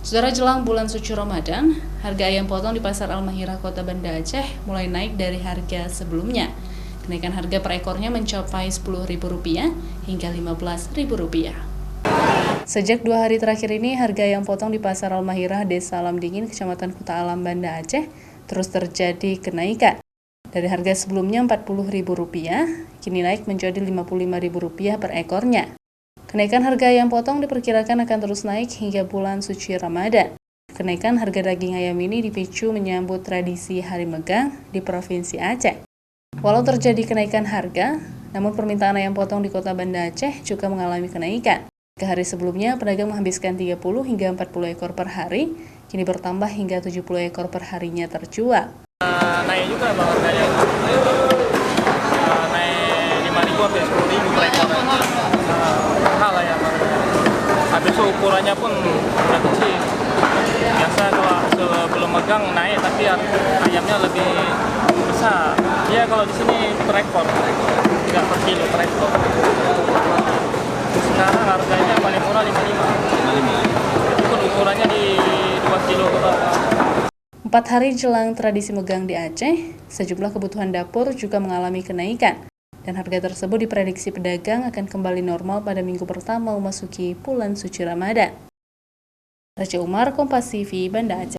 Saudara, jelang bulan suci Ramadan, harga ayam potong di Pasar Al-Mahirah Kota Banda Aceh mulai naik dari harga sebelumnya. Kenaikan harga per ekornya mencapai Rp10.000 hingga Rp15.000. Sejak 2 hari terakhir ini, harga ayam potong di Pasar Al-Mahirah, Desa Alam Dingin, Kecamatan Kuta Alam, Banda Aceh, terus terjadi kenaikan. Dari harga sebelumnya Rp40.000, kini naik menjadi Rp55.000 per ekornya. Kenaikan harga ayam potong diperkirakan akan terus naik hingga bulan suci Ramadan. Kenaikan harga daging ayam ini dipicu menyambut tradisi Hari Megang di Provinsi Aceh. Walau terjadi kenaikan harga, namun permintaan ayam potong di Kota Banda Aceh juga mengalami kenaikan. Ke hari sebelumnya, pedagang menghabiskan 30 hingga 40 ekor per hari, kini bertambah hingga 70 ekor per harinya terjual. Naik juga bang harganya, naik 5.000 sampai 10.000 per ekor. Mahal ya bang. Habis itu ukurannya pun udah kecil. Biasa kalau sebelum megang naik, tapi ayamnya lebih besar. Ya kalau di sini per ekor, nggak per kilo, per ekor. Sekarang harganya paling murah 55. Itu pun ukurannya di 2 kilo ke bawah. 4 hari jelang tradisi megang di Aceh, sejumlah kebutuhan dapur juga mengalami kenaikan. Dan harga tersebut diprediksi pedagang akan kembali normal pada minggu pertama memasuki bulan suci Ramadan. Raja Umar, Kompas TV, Banda Aceh.